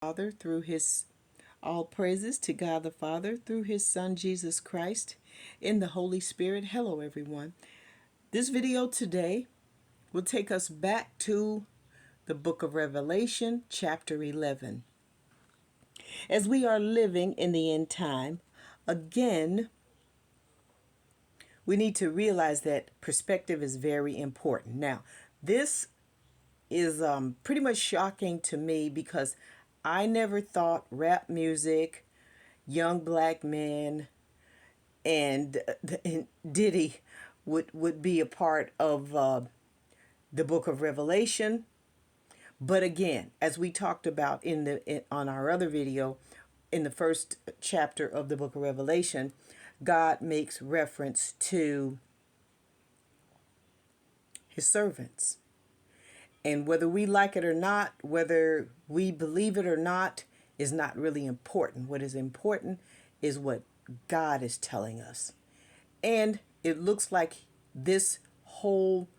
Father through his all praises to God the Father through his Son Jesus Christ in the Holy Spirit. Hello everyone. This video today will take us back to the book of Revelation chapter 11. As we are living in the end time, again, we need to realize that perspective is very important. Now, this is pretty much shocking to me because I never thought rap music, young black men, and Diddy would be a part of the book of Revelation. But again, as we talked about on our other video, in the first chapter of the book of Revelation, God makes reference to his servants. And whether we like it or not, whether we believe it or not, is not really important. What is important is what God is telling us. And it looks like this whole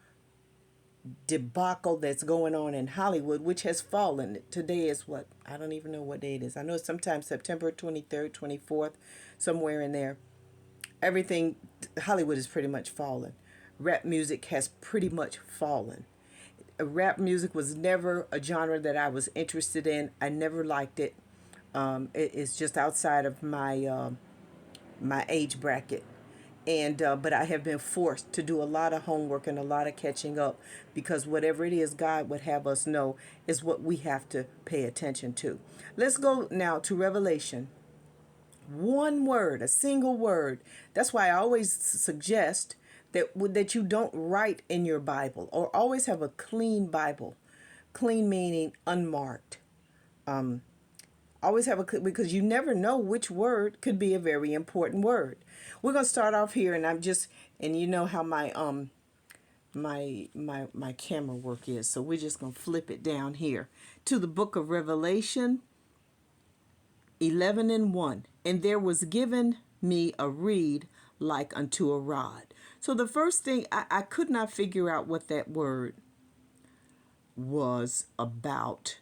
debacle that's going on in Hollywood, which has fallen. Today is what? I don't even know what day it is. I know it's sometime September 23rd, 24th, somewhere in there. Everything, Hollywood is pretty much fallen. Rap music has pretty much fallen. Rap music was never a genre that I was interested in. I never liked it. It's just outside of my age bracket. And but I have been forced to do a lot of homework and a lot of catching up because whatever it is God would have us know is what we have to pay attention to. Let's go now to Revelation. One word, a single word. That's why I always suggest that you don't write in your Bible, or always have a clean Bible. Clean meaning unmarked. Always have because you never know which word could be a very important word. We're gonna start off here, and you know how my my camera work is, so we're just gonna flip it down here to the book of Revelation 11:1. And there was given me a reed like unto a rod. So the first thing, I could not figure out what that word was about.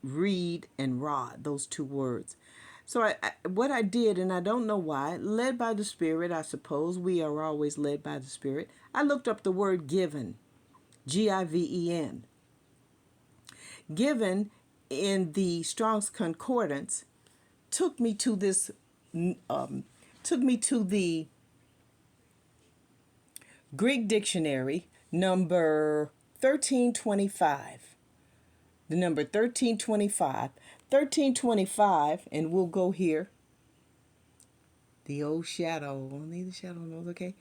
Reed and rod, those two words. So what I did, and I don't know why, led by the Spirit, I suppose we are always led by the Spirit, I looked up the word given, Given. Given in the Strong's Concordance took me to this, took me to the Greek dictionary number 1325. The number 1325. 1325, and we'll go here. The old shadow. Only the shadow knows, okay?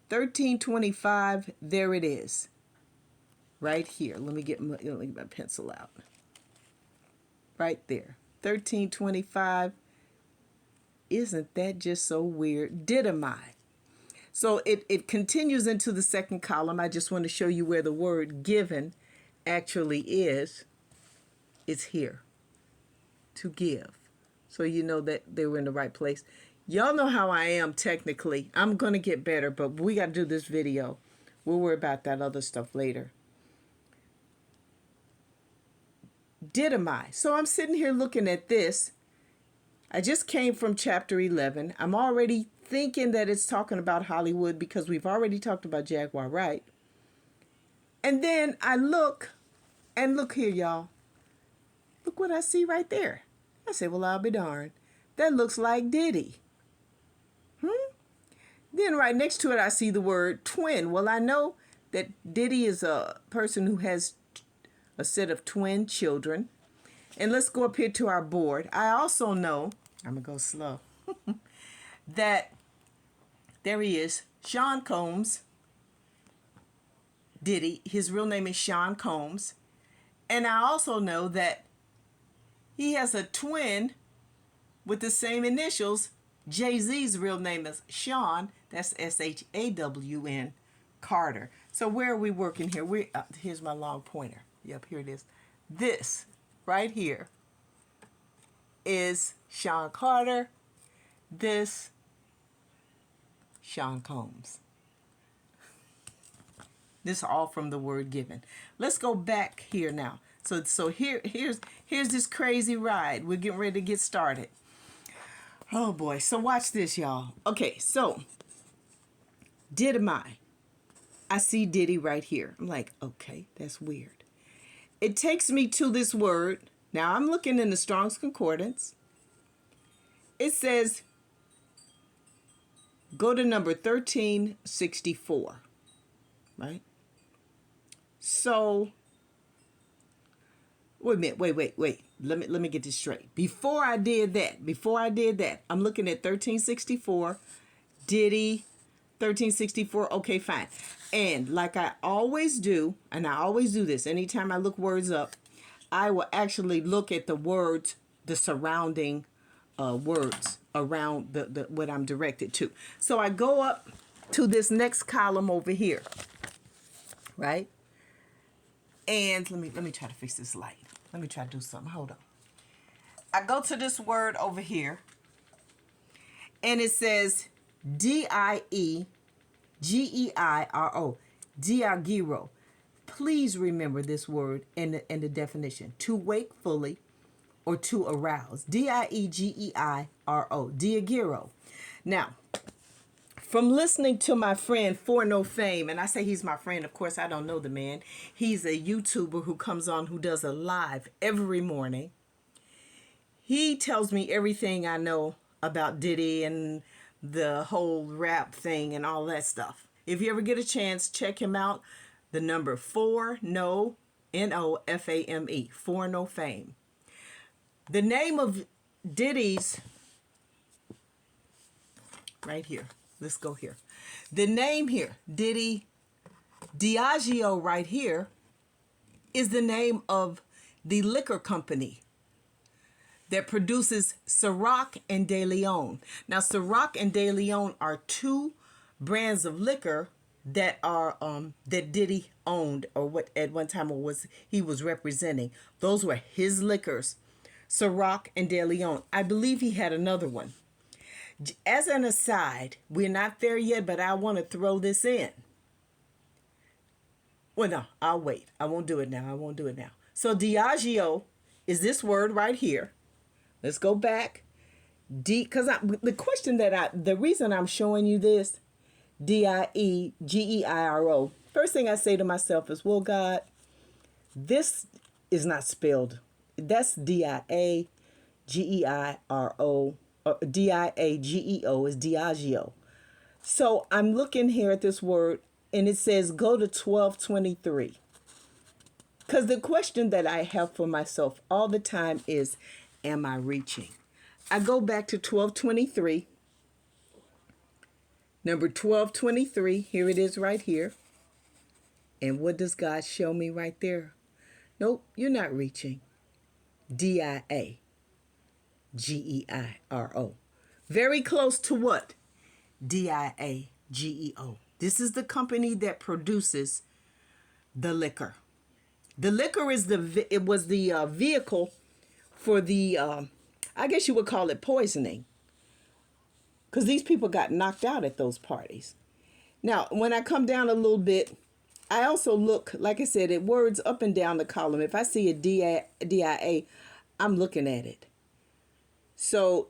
1325, there it is. Right here. Let me get my pencil out. Right there. 1325. Isn't that just so weird? Didymi. So it continues into the second column. I just want to show you where the word given actually is. It's here. To give. So you know that they were in the right place. Y'all know how I am technically. I'm going to get better, but we got to do this video. We'll worry about that other stuff later. Didymi. So I'm sitting here looking at this. I just came from chapter 11. I'm already thinking that it's talking about Hollywood because we've already talked about Jaguar, right? And then I look, and look here, y'all. Look what I see right there. I said, well, I'll be darned. That looks like Diddy. Then right next to it, I see the word twin. Well, I know that Diddy is a person who has a set of twin children. And let's go up here to our board. I also know, I'm going to go slow, that there he is, Sean Combs. Diddy, his real name is Sean Combs. And I also know that he has a twin with the same initials. Jay-Z's real name is Sean. That's S-H-A-W-N Carter. So where are we working here? Here's my long pointer. Yep, here it is. This right here is Sean Carter. This, Sean Combs. This is all from the word given. Let's go back here now. So here's this crazy ride. We're getting ready to get started. Oh boy. So watch this, y'all. Okay, so Didymai. I see Diddy right here. I'm like, okay, that's weird. It takes me to this word. Now I'm looking in the Strong's Concordance. It says, go to number 1364, right? So, wait a minute, wait. Let me get this straight. Before I did that, I'm looking at 1364, Diddy, 1364, okay, fine. And like I always do, and I always do this, anytime I look words up, I will actually look at the words, the surrounding words around the what I'm directed to. So I go up to this next column over here, right? And let me try to fix this light. Let me try to do something. Hold on. I go to this word over here, and it says Diegiro, Diagiro. Please remember this word and the definition: to wake fully or to arouse. Diegero, Diagiro. Now, from listening to my friend For No Fame, and I say he's my friend, of course I don't know the man. He's a YouTuber who comes on, who does a live every morning. He tells me everything I know about Diddy and the whole rap thing and all that stuff. If you ever get a chance, check him out. The number 4 No, N-O-F-A-M-E, For No Fame. The name of Diddy's, right here. Let's go here. The name here, Diddy, Diageo right here, is the name of the liquor company that produces Ciroc and De Leon. Now, Ciroc and De Leon are two brands of liquor that are that Diddy owned, or what at one time he was representing. Those were his liquors, Ciroc and De Leon. I believe he had another one. As an aside, we're not there yet, but I want to throw this in. Well, no, I'll wait. I won't do it now. So Diageo is this word right here. Let's go back. The reason I'm showing you this, Diegero. First thing I say to myself is, well, God, this is not spelled. That's Diagero. Diageo is Diageo. So I'm looking here at this word, and it says go to 1223. Because the question that I have for myself all the time is, am I reaching? I go back to 1223. Number 1223, here it is right here. And what does God show me right there? Nope, you're not reaching. Diagero. Very close to what? Diageo. This is the company that produces the liquor. The liquor was the vehicle for the, I guess you would call it poisoning. Because these people got knocked out at those parties. Now, when I come down a little bit, I also look, like I said, at words up and down the column. If I see a DIA, I'm looking at it. So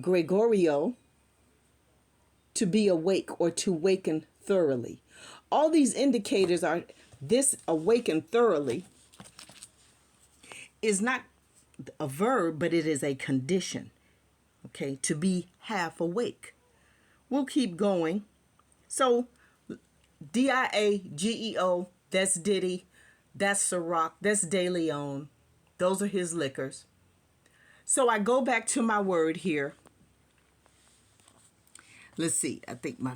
Gregorio, to be awake or to waken thoroughly. All these indicators are, this awaken thoroughly is not a verb, but it is a condition. Okay, to be half awake. We'll keep going. So Diageo, that's Diddy, that's Ciroc, that's De Leon. Those are his liquors. So I go back to my word here. Let's see. I think my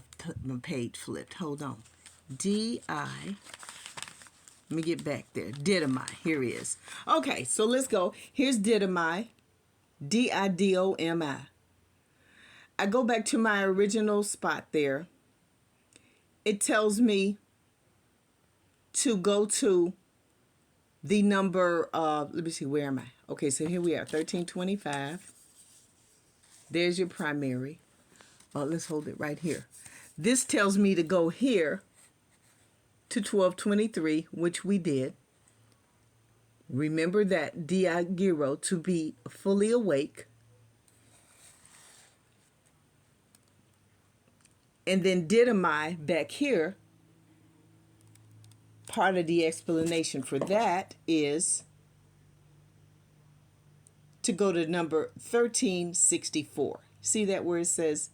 page flipped. Hold on. Let me get back there. Didymai. Here he is. Okay, so let's go. Here's Didymai. Didomi. I go back to my original spot there. It tells me to go to the number, let me see, where am I? Okay, so here we are, 1325. There's your primary. Let's hold it right here. This tells me to go here to 1223, which we did. Remember that diagiro, to be fully awake. And then didymai back here, part of the explanation for that is to go to number 1364. See that where it says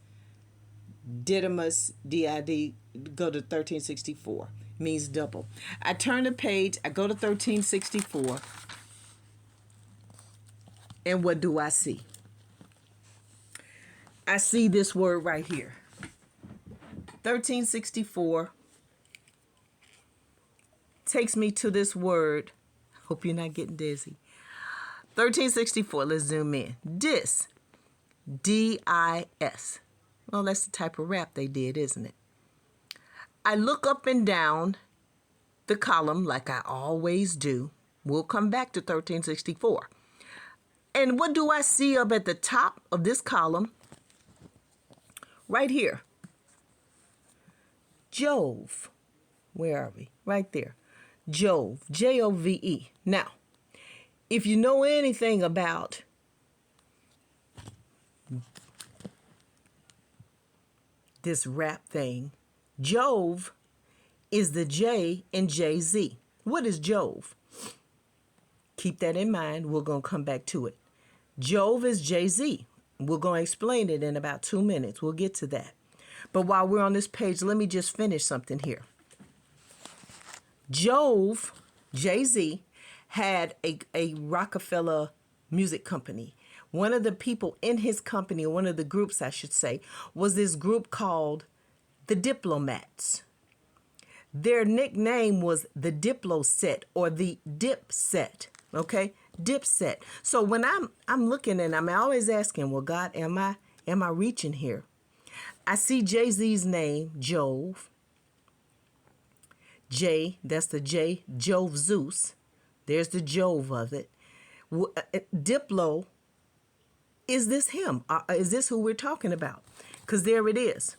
didymus, did, go to 1364. Means double. I turn the page, I go to 1364, and what do I see? I see this word right here. 1364 takes me to this word. Hope you're not getting dizzy. 1364, let's zoom in. Dis, D-I-S. Well, that's the type of rap they did, isn't it? I look up and down the column like I always do. We'll come back to 1364. And what do I see up at the top of this column? Right here. Jove. Where are we? Right there. Jove. J-O-V-E. Now, if you know anything about this rap thing, Jove is the J in Jay-Z. What is Jove? Keep that in mind. We're going to come back to it. Jove is Jay-Z. We're going to explain it in about 2 minutes. We'll get to that. But while we're on this page, let me just finish something here. Jove, Jay-Z, had a Rockefeller music company. One of the people in his company, or one of the groups, I should say, was this group called the Diplomats. Their nickname was the Diplo Set or the Dip Set. Okay, Dip Set. So when I'm looking and I'm always asking, well, God, am I reaching here? I see Jay-Z's name, Jove. J, that's the J, Jove Zeus. There's the Jove of it. Diplo, is this him? Is this who we're talking about? Because there it is.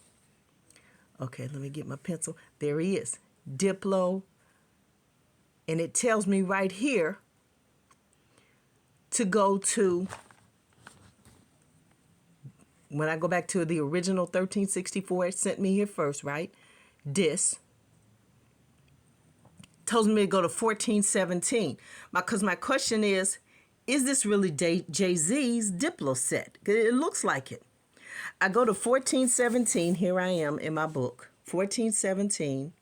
Okay, let me get my pencil. There he is. Diplo. And it tells me right here to go to, when I go back to the original 1364, it sent me here first, right? Dis. Tells me to go to 1417. Because my question is this really Jay-Z's Diplo set? It looks like it. I go to 1417. Here I am in my book. 1417.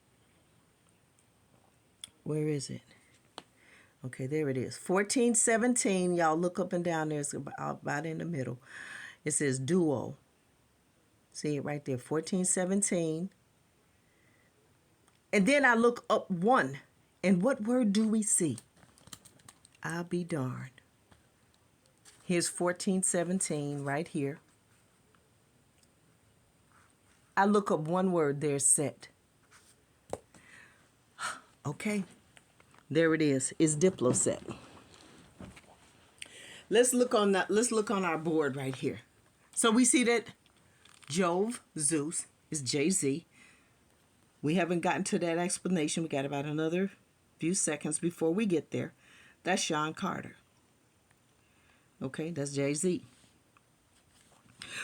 Where is it? Okay, there it is. 1417. Y'all look up and down there. It's about in the middle. It says duo. See it right there. 1417. And then I look up one. And what word do we see? I'll be darned. Here's 1417 right here. I look up one word there, set. Okay. There it is. It's Diplo set. Let's look on our board right here. So we see that Jove, Zeus, is Jay-Z. We haven't gotten to that explanation. We got about another few seconds before we get there. That's Sean Carter. Okay, that's Jay-Z.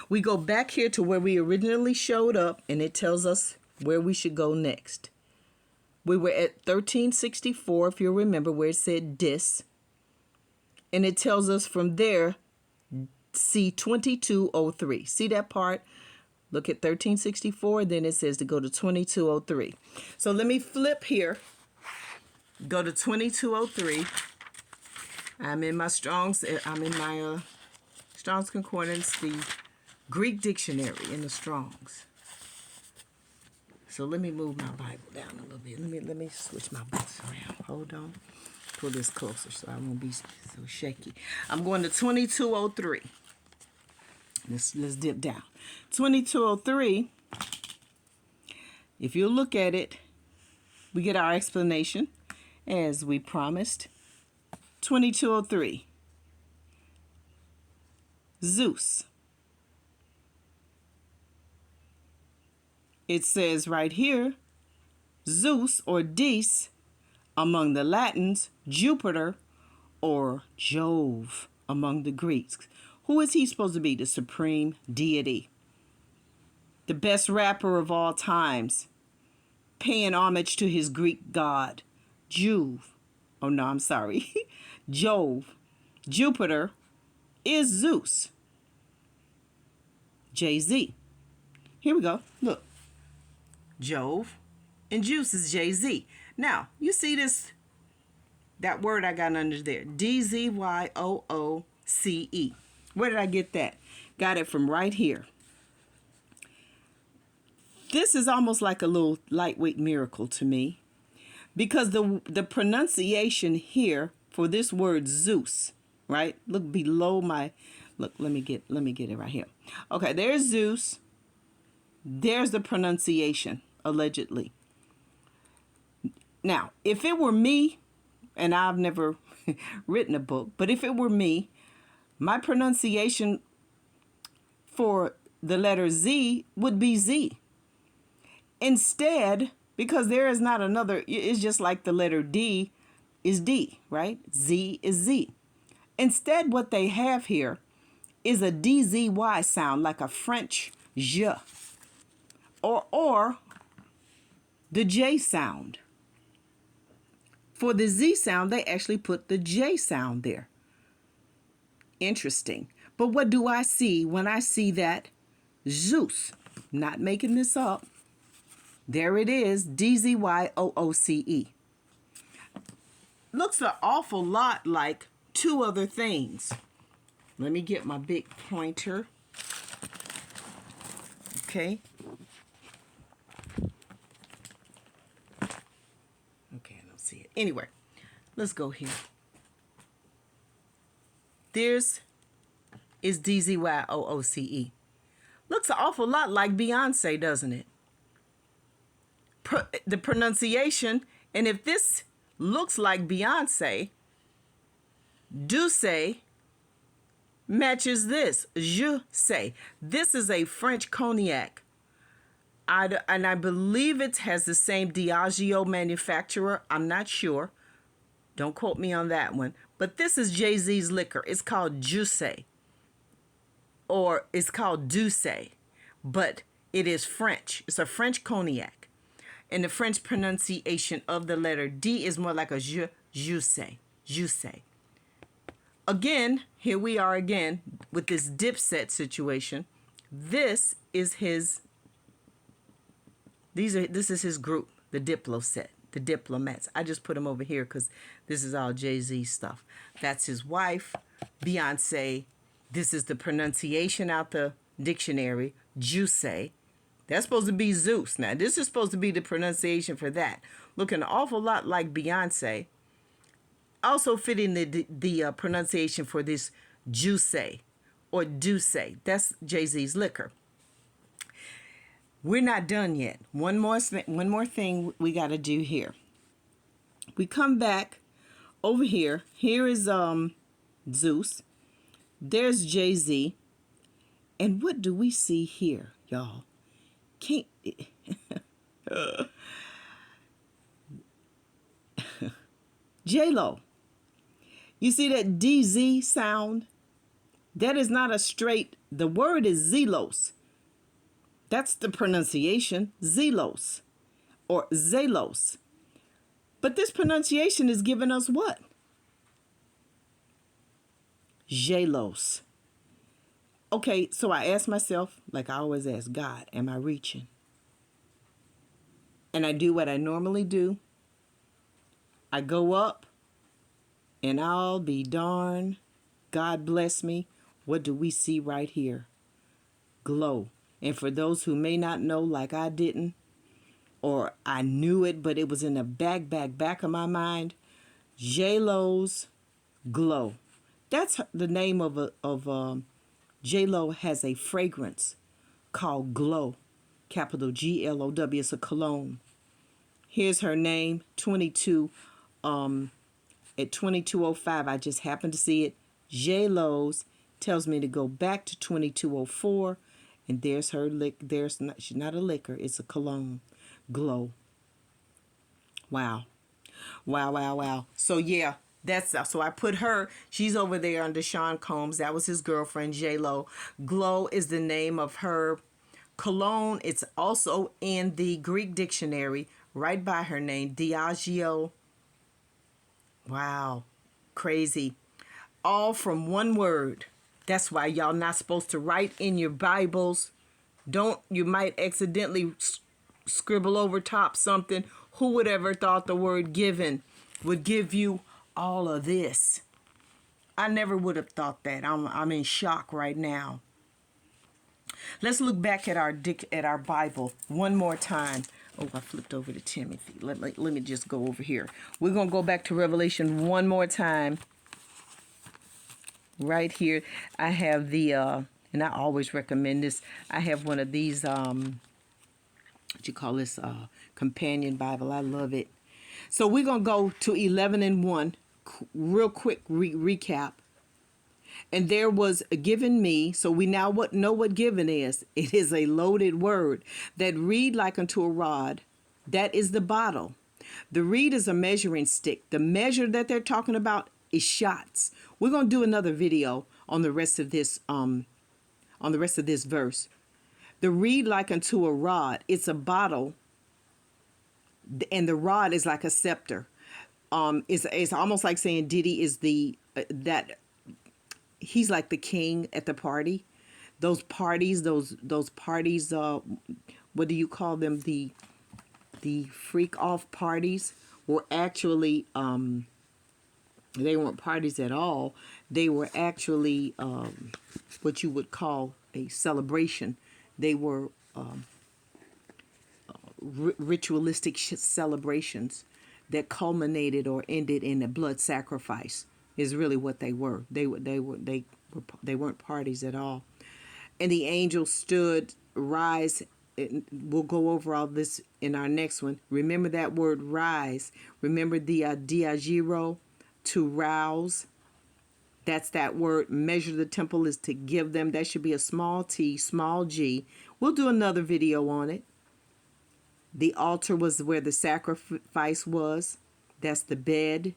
We go back here to where we originally showed up, and it tells us where we should go next. We were at 1364, if you remember, where it said dis. And it tells us from there, see 2203. See that part? Look at 1364, then it says to go to 2203. So let me flip here. Go to 2203. I'm in my Strong's Concordance, the Greek dictionary in the Strong's. So let me move my Bible down a little bit. Let me switch my books around. Hold on. Pull this closer so I won't be so shaky. I'm going to 2203. Let's dip down. 2203. If you look at it, we get our explanation as we promised. 2203. Zeus. It says right here, Zeus or Dis, among the Latins, Jupiter or Jove among the Greeks. Who is he supposed to be? The supreme deity. The best rapper of all times, paying homage to his Greek god, Jove. Oh no, I'm sorry. Jove. Jupiter is Zeus. Jay-Z. Here we go. Look. Jove and Zeus is Jay-Z. Now, you see this, that word I got under there. D-Z-Y-O-O-C-E. Where did I get that? Got it from right here. This is almost like a little lightweight miracle to me, because the pronunciation here for this word Zeus, right? Look below my, look, let me get it right here. Okay, there's Zeus. There's the pronunciation, allegedly. Now, if it were me, and I've never written a book, but if it were me, my pronunciation for the letter Z would be Z. Instead, because there is not another, it's just like the letter D is D, right? Z is Z. Instead, what they have here is a DZY sound, like a French je, or the J sound. For the Z sound, they actually put the J sound there. Interesting. But what do I see when I see that Zeus? Not making this up. There it is, D-Z-Y-O-O-C-E. Looks an awful lot like two other things. Let me get my big pointer. Okay. Okay, I don't see it. Anyway, let's go here. There's is D-Z-Y-O-O-C-E. Looks an awful lot like Beyonce, doesn't it? The pronunciation, and if this looks like Beyonce, Douce matches this, je sais. This is a French cognac. And I believe it has the same Diageo manufacturer. I'm not sure. Don't quote me on that one. But this is Jay-Z's liquor. It's called Juice, or it's called Douce, but it is French. It's a French cognac. And the French pronunciation of the letter D is more like a je sais. Again, here we are again with this Dipset situation. This is his, this is his group, the Diplo set, the Diplomats. I just put them over here because this is all Jay-Z stuff. That's his wife, Beyonce. This is the pronunciation out the dictionary, Juice. That's supposed to be Zeus. Now, this is supposed to be the pronunciation for that. Looking an awful lot like Beyonce. Also fitting the pronunciation for this Juice or Douce. That's Jay-Z's liquor. We're not done yet. One more thing we got to do here. We come back over here. Here is Zeus. There's Jay-Z. And what do we see here, y'all? Can't J-Lo. You see that DZ sound? That is not a straight, the word is Zelos. That's the pronunciation, Zelos or Zelos. But this pronunciation is giving us what? Jelos. Okay, so I asked myself, like I always ask, God, am I reaching? And I do what I normally do. I go up, and I'll be darned. God bless me. What do we see right here? Glow. And for those who may not know, like I didn't, or I knew it, but it was in the back of my mind, J-Lo's Glow. That's the name of J-Lo has a fragrance called Glow, capital G-L-O-W. It's a cologne. Here's her name, 22, at 2205. I just happened to see it. J-Lo's tells me to go back to 2204, and there's her she's not a liquor, it's a cologne. Glow. Wow. Wow, wow, wow. So yeah, That's so I put her. She's over there under Sean Combs. That was his girlfriend, J Lo. Glow is the name of her cologne. It's also in the Greek dictionary, right by her name, Diageo. Wow, crazy. All from one word. That's why y'all not supposed to write in your Bibles. Don't, you might accidentally scribble over top something. Who would ever thought the word given would give you all of this? I never would have thought that. I'm in shock right now. Let's look back at our Bible one more time. Oh, I flipped over to Timothy. Let me just go over here. We're going to go back to Revelation one more time. Right here, I have the, and I always recommend this. I have one of these, what you call this, companion Bible. I love it. So we're going to go to 11 and 1, real quick recap. And there was given me, so we now know what given is. It is a loaded word that read like unto a rod. That is the bottle. The reed is a measuring stick. The measure that they're talking about is shots. We're going to do another video on the rest of this verse. The reed like unto a rod. It's a bottle, and the rod is like a scepter. It's almost like saying Diddy is that he's like the king at the party. Those parties, what do you call them? The freak off parties were actually they weren't parties at all. They were actually what you would call a celebration. They were ritualistic celebrations that culminated or ended in a blood sacrifice. Is really what they were. They weren't parties at all. And the angel stood, rise. We'll go over all this in our next one. Remember that word rise. Remember the diagiro, to rouse. That's that word. Measure the temple is to give them. That should be a small t, small g. We'll do another video on it. The altar was where the sacrifice was. That's the bed.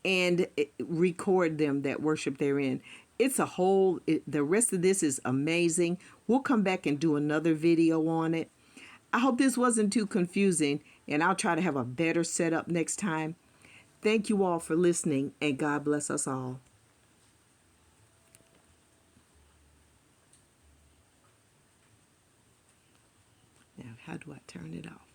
And record them that worship therein. It's a whole, the rest of this is amazing. We'll come back and do another video on it. I hope this wasn't too confusing, and I'll try to have a better setup next time. Thank you all for listening, and God bless us all. Now, how do I turn it off?